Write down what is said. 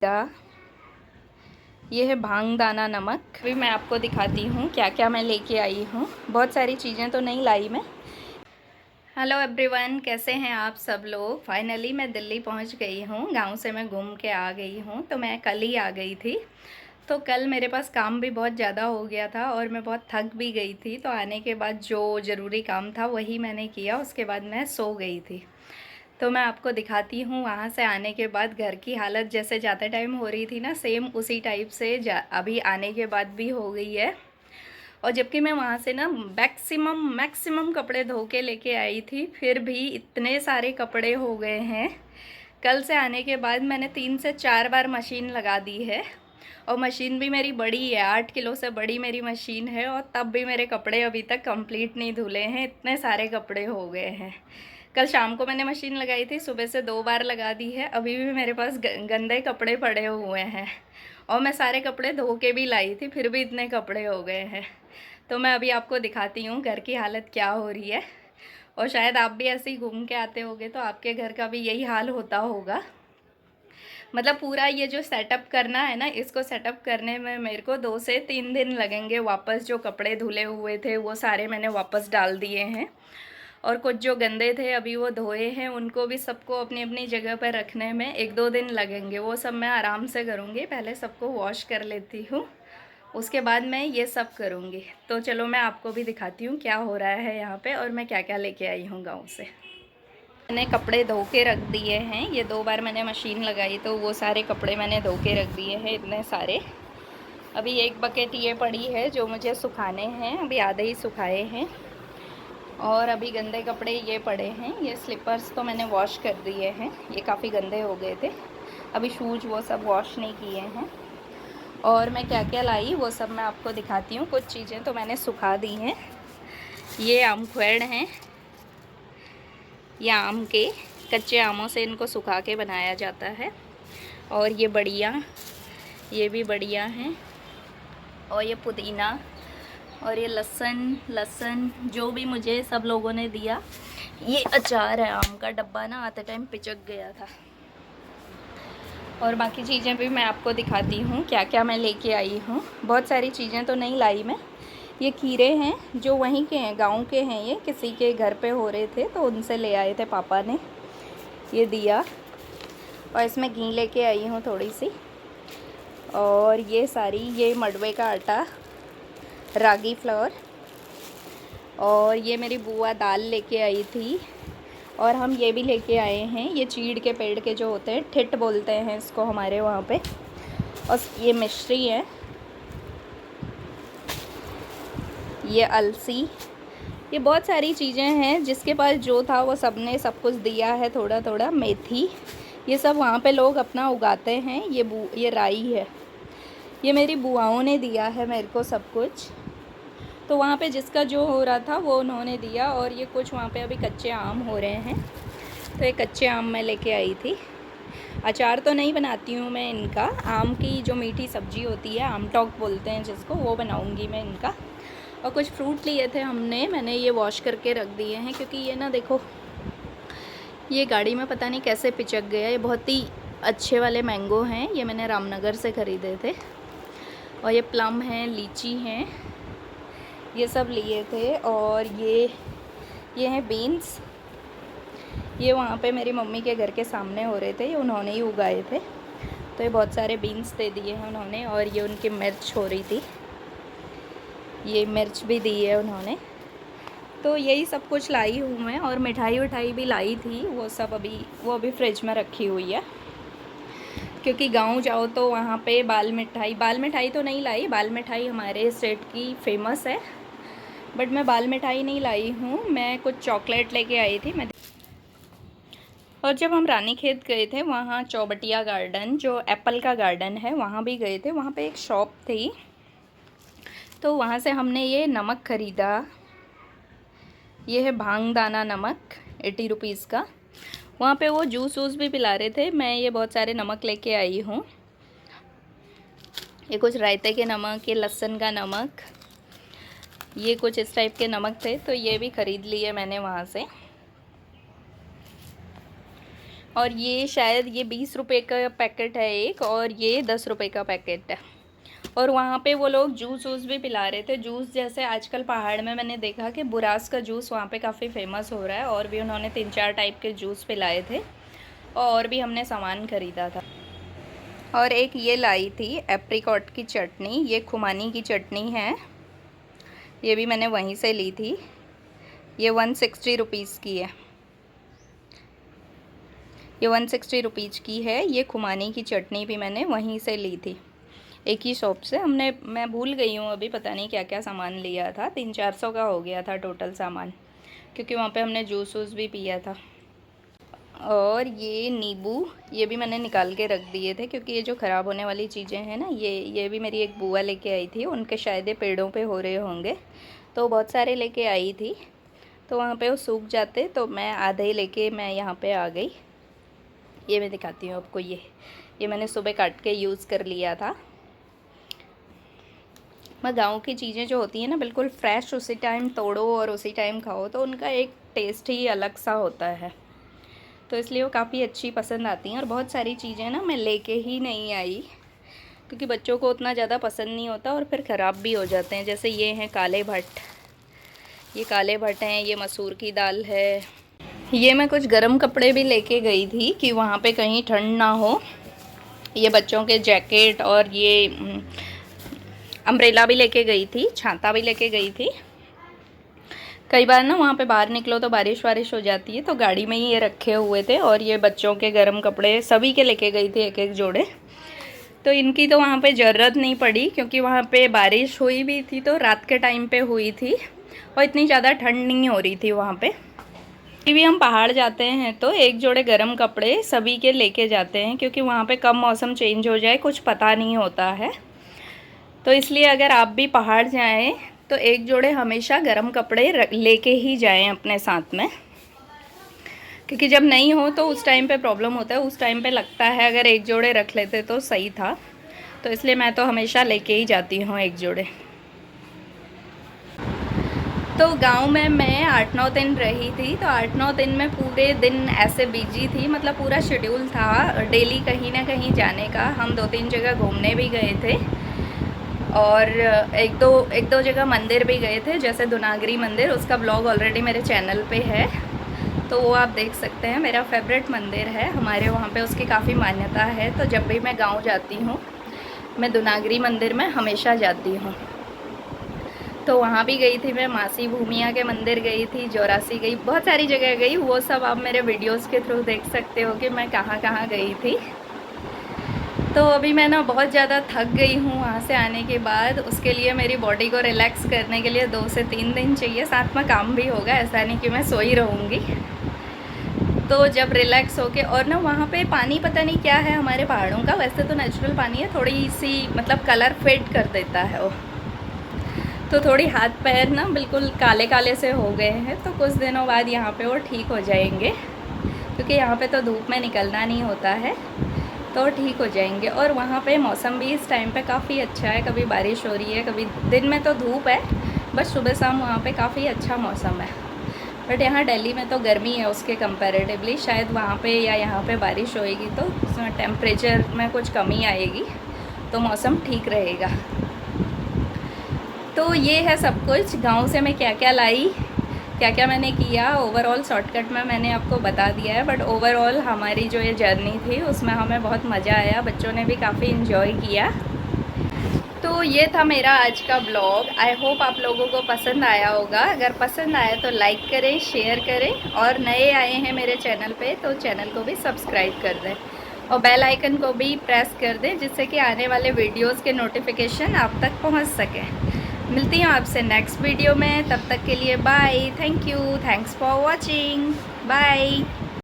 का ये है भांग दाना नमक। अभी मैं आपको दिखाती हूँ क्या क्या मैं लेके आई हूँ। बहुत सारी चीज़ें तो नहीं लाई मैं। हेलो एवरीवन, कैसे हैं आप सब लोग। फाइनली मैं दिल्ली पहुँच गई हूँ। गांव से मैं घूम के आ गई हूँ, तो मैं कल ही आ गई थी। तो कल मेरे पास काम भी बहुत ज़्यादा हो गया था और मैं बहुत थक भी गई थी। तो आने के बाद जो ज़रूरी काम था वही मैंने किया, उसके बाद मैं सो गई थी। तो मैं आपको दिखाती हूँ वहाँ से आने के बाद घर की हालत जैसे जाते टाइम हो रही थी ना, सेम उसी टाइप से अभी आने के बाद भी हो गई है। और जबकि मैं वहाँ से ना मैक्सिमम कपड़े धो के लेके आई थी, फिर भी इतने सारे कपड़े हो गए हैं। कल से आने के बाद मैंने 3 से 4 बार मशीन लगा दी है। और मशीन भी मेरी बड़ी है, 8 किलो से बड़ी मेरी मशीन है। और तब भी मेरे कपड़े अभी तक कंप्लीट नहीं धुले हैं, इतने सारे कपड़े हो गए हैं। कल शाम को मैंने मशीन लगाई थी, सुबह से 2 बार लगा दी है। अभी भी मेरे पास गंदे कपड़े पड़े हुए हैं। और मैं सारे कपड़े धो के भी लाई थी, फिर भी इतने कपड़े हो गए हैं। तो मैं अभी आपको दिखाती हूँ घर की हालत क्या हो रही है। और शायद आप भी ऐसे ही घूम के आते होगे तो आपके घर का भी यही हाल होता होगा। मतलब पूरा ये जो सेटअप करना है ना, इसको सेटअप करने में मेरे को 2 से 3 दिन लगेंगे। वापस जो कपड़े धुले हुए थे वो सारे मैंने वापस डाल दिए हैं। और कुछ जो गंदे थे अभी वो धोए हैं, उनको भी सबको अपनी अपनी जगह पर रखने में 1-2 दिन लगेंगे। वो सब मैं आराम से करूँगी। पहले सबको वॉश कर लेती हूँ, उसके बाद मैं ये सब करूँगी। तो चलो मैं आपको भी दिखाती हूँ क्या हो रहा है यहाँ पे और मैं क्या क्या लेके आई हूँ गाँव से। मैंने कपड़े धो के रख दिए हैं। ये 2 बार मैंने मशीन लगाई तो वो सारे कपड़े मैंने धो के रख दिए हैं, इतने सारे। अभी एक बकेट ये पड़ी है जो मुझे सुखाने हैं, अभी आधे ही सुखाए हैं। और अभी गंदे कपड़े ये पड़े हैं। ये स्लीपर्स तो मैंने वॉश कर दिए हैं, ये काफ़ी गंदे हो गए थे। अभी शूज़ वो सब वॉश नहीं किए हैं। और मैं क्या क्या लाई वो सब मैं आपको दिखाती हूँ। कुछ चीज़ें तो मैंने सुखा दी हैं। ये आम खुएड़ हैं, ये आम के कच्चे आमों से इनको सुखा के बनाया जाता है। और ये बढ़िया, ये भी बढ़िया हैं। और ये पुदीना, और ये लहसुन जो भी मुझे सब लोगों ने दिया। ये अचार है, आम का डब्बा ना आते टाइम पिचक गया था। और बाकी चीज़ें भी मैं आपको दिखाती हूँ क्या क्या मैं लेके आई हूँ। बहुत सारी चीज़ें तो नहीं लाई मैं। ये खीरे हैं जो वहीं के हैं, गांव के हैं। ये किसी के घर पे हो रहे थे तो उनसे ले आए थे पापा ने, ये दिया। और इसमें घी लेके आई हूँ थोड़ी सी। और ये सारी, ये मडवे का आटा, रागी फ्लोर। और ये मेरी बुआ दाल लेके आई थी। और हम ये भी लेके आए हैं, ये चीड़ के पेड़ के जो होते हैं, ठिट बोलते हैं इसको हमारे वहाँ पे। और ये मिश्री है, ये अलसी, ये बहुत सारी चीज़ें हैं। जिसके पास जो था वो सब ने सब कुछ दिया है, थोड़ा थोड़ा। मेथी, ये सब वहाँ पे लोग अपना उगाते हैं। ये राई है, ये मेरी बुआओं ने दिया है मेरे को सब कुछ। तो वहाँ पे जिसका जो हो रहा था वो उन्होंने दिया। और ये कुछ वहाँ पे अभी कच्चे आम हो रहे हैं, तो ये कच्चे आम मैं लेके आई थी। अचार तो नहीं बनाती हूँ मैं इनका। आम की जो मीठी सब्ज़ी होती है, आम टॉक बोलते हैं जिसको, वो बनाऊँगी मैं इनका। और कुछ फ्रूट लिए थे हमने, मैंने ये वॉश करके रख दिए हैं। क्योंकि ये ना देखो, ये गाड़ी में पता नहीं कैसे पिचक गया। ये बहुत ही अच्छे वाले मैंगो हैं, ये मैंने रामनगर से ख़रीदे थे। और ये प्लम हैं, लीची हैं, ये सब लिए थे। और ये हैं बीन्स, ये वहाँ पे मेरी मम्मी के घर के सामने हो रहे थे, ये उन्होंने ही उगाए थे। तो ये बहुत सारे बीन्स दे दिए हैं उन्होंने। और ये उनकी मिर्च हो रही थी, ये मिर्च भी दी है उन्होंने। तो यही सब कुछ लाई हूँ मैं। और मिठाई भी लाई थी, वो सब अभी फ्रिज में रखी हुई है। क्योंकि गांव जाओ तो वहाँ पे बाल मिठाई तो नहीं लाई। बाल मिठाई हमारे स्टेट की फ़ेमस है, बट मैं बाल मिठाई नहीं लाई हूँ। मैं कुछ चॉकलेट लेके आई थी मैं। और जब हम रानीखेत गए थे, वहाँ चौबटिया गार्डन, जो एप्पल का गार्डन है, वहाँ भी गए थे। वहाँ पे एक शॉप थी, तो वहाँ से हमने ये नमक ख़रीदा। ये है भांग दाना नमक, 80 रुपीज़ का। वहाँ पे वो जूस वूस भी पिला रहे थे। मैं ये बहुत सारे नमक लेके आई हूँ। ये कुछ रायते के नमक, ये लहसुन का नमक, ये कुछ इस टाइप के नमक थे, तो ये भी ख़रीद लिए मैंने वहाँ से। और ये शायद ये 20 रुपये का पैकेट है एक, और ये 10 रुपये का पैकेट है। और वहाँ पे वो लोग जूस वूस भी पिला रहे थे। जूस जैसे आजकल पहाड़ में मैंने देखा कि बुरास का जूस वहाँ पे काफ़ी फेमस हो रहा है, और भी उन्होंने 3-4 टाइप के जूस पिलाए थे, और भी हमने सामान ख़रीदा था। और एक ये लाई थी एप्रिकॉट की चटनी, ये खुमानी की चटनी है, ये भी मैंने वहीं से ली थी। ये 160 रुपीज़ की है, ये 160 रुपीज़ की है। ये खुमानी की चटनी भी मैंने वहीं से ली थी, एक ही शॉप से। मैं भूल गई हूँ अभी, पता नहीं क्या क्या सामान लिया था। 300-400 का हो गया था टोटल सामान, क्योंकि वहाँ पे हमने जूस वूस भी पिया था। और ये नींबू, ये भी मैंने निकाल के रख दिए थे, क्योंकि ये जो ख़राब होने वाली चीज़ें हैं ना, ये भी मेरी एक बुआ लेके आई थी। उनके शायद ये पेड़ों पे हो रहे होंगे, तो बहुत सारे लेके आई थी, तो वहाँ पे वो सूख जाते, तो मैं आधे ही लेके मैं यहाँ पे आ गई। ये मैं दिखाती हूँ आपको। ये मैंने सुबह काट के यूज़ कर लिया था। मैं गाँव की चीज़ें जो होती हैं ना, बिल्कुल फ्रेश उसी टाइम तोड़ो और उसी टाइम खाओ, तो उनका एक टेस्ट ही अलग सा होता है, तो इसलिए वो काफ़ी अच्छी पसंद आती हैं। और बहुत सारी चीज़ें ना मैं लेके ही नहीं आई, क्योंकि बच्चों को उतना ज़्यादा पसंद नहीं होता और फिर ख़राब भी हो जाते हैं। जैसे ये हैं काले भट्ट, ये काले भट्ट हैं, ये मसूर की दाल है। ये मैं कुछ गर्म कपड़े भी लेके गई थी कि वहाँ पे कहीं ठंड ना हो। ये बच्चों के जैकेट, और ये अम्ब्रेला भी लेके गई थी, छाता भी लेके गई थी। कई बार ना वहाँ पे बाहर निकलो तो बारिश वारिश हो जाती है, तो गाड़ी में ही ये रखे हुए थे। और ये बच्चों के गर्म कपड़े सभी के लेके गई थी, एक एक जोड़े। तो इनकी तो वहाँ पे ज़रूरत नहीं पड़ी, क्योंकि वहाँ पे बारिश हुई भी थी तो रात के टाइम पे हुई थी, और इतनी ज़्यादा ठंड नहीं हो रही थी वहाँ पे। कभी भी हम पहाड़ जाते हैं तो एक जोड़े गर्म कपड़े सभी के लेके जाते हैं, क्योंकि वहाँ पे कब मौसम चेंज हो जाए कुछ पता नहीं होता है। तो इसलिए अगर आप भी पहाड़ जाएं तो एक जोड़े हमेशा गर्म कपड़े लेके ही जाएं अपने साथ में, क्योंकि जब नहीं हो तो उस टाइम पे प्रॉब्लम होता है। उस टाइम पे लगता है अगर एक जोड़े रख लेते तो सही था, तो इसलिए मैं तो हमेशा लेके ही जाती हूँ एक जोड़े। तो गांव में मैं 8-9 दिन रही थी, तो 8-9 दिन में पूरे दिन ऐसे बिजी थी, मतलब पूरा शेड्यूल था डेली कहीं ना कहीं जाने का। हम 2-3 जगह घूमने भी गए थे, और एक दो जगह मंदिर भी गए थे, जैसे दुनागरी मंदिर। उसका ब्लॉग ऑलरेडी मेरे चैनल पे है, तो वो आप देख सकते हैं। मेरा फेवरेट मंदिर है, हमारे वहाँ पे उसकी काफ़ी मान्यता है। तो जब भी मैं गांव जाती हूँ, मैं दुनागरी मंदिर में हमेशा जाती हूँ। तो वहाँ भी गई थी मैं, मासी भूमिया के मंदिर गई थी, चौरासी गई, बहुत सारी जगह गई। वो सब आप मेरे वीडियोस के थ्रू देख सकते हो कि मैं कहाँ कहाँ गई थी। तो अभी मैं ना बहुत ज़्यादा थक गई हूँ वहाँ से आने के बाद। उसके लिए मेरी बॉडी को रिलैक्स करने के लिए 2 से 3 दिन चाहिए, साथ में काम भी होगा, ऐसा नहीं कि मैं सोई रहूँगी। तो जब रिलैक्स होके, और ना वहाँ पे पानी पता नहीं क्या है हमारे पहाड़ों का, वैसे तो नेचुरल पानी है, थोड़ी सी मतलब कलर फेड कर देता है वो, तो थोड़ी हाथ पैर ना बिल्कुल काले काले से हो गए हैं। तो कुछ दिनों बाद यहाँ पे वो ठीक हो जाएंगे, क्योंकि यहाँ पे तो धूप में निकलना नहीं होता है, तो ठीक हो जाएंगे। और वहाँ पे मौसम भी इस टाइम पे काफ़ी अच्छा है, कभी बारिश हो रही है, कभी दिन में तो धूप है, बस सुबह शाम वहाँ पे काफ़ी अच्छा मौसम है। बट यहाँ दिल्ली में तो गर्मी है उसके कंपैरेटिवली, शायद वहाँ पे या यहाँ पे बारिश होएगी तो टेम्परेचर में कुछ कमी आएगी, तो मौसम ठीक रहेगा। तो ये है सब कुछ। गाँव से मैं क्या क्या लाई, क्या क्या मैंने किया, ओवरऑल शॉर्टकट में मैंने आपको बता दिया है। बट ओवरऑल हमारी जो ये जर्नी थी उसमें हमें बहुत मज़ा आया, बच्चों ने भी काफ़ी इन्जॉय किया। तो ये था मेरा आज का ब्लॉग। आई होप आप लोगों को पसंद आया होगा। अगर पसंद आया तो लाइक करें, शेयर करें, और नए आए हैं मेरे चैनल पे तो चैनल को भी सब्सक्राइब कर दें, और बेल आइकन को भी प्रेस कर दें, जिससे कि आने वाले वीडियोज़ के नोटिफिकेशन आप तक पहुँच सकें। मिलती हूँ आपसे नेक्स्ट वीडियो में, तब तक के लिए bye. Thank you, thanks for watching, bye.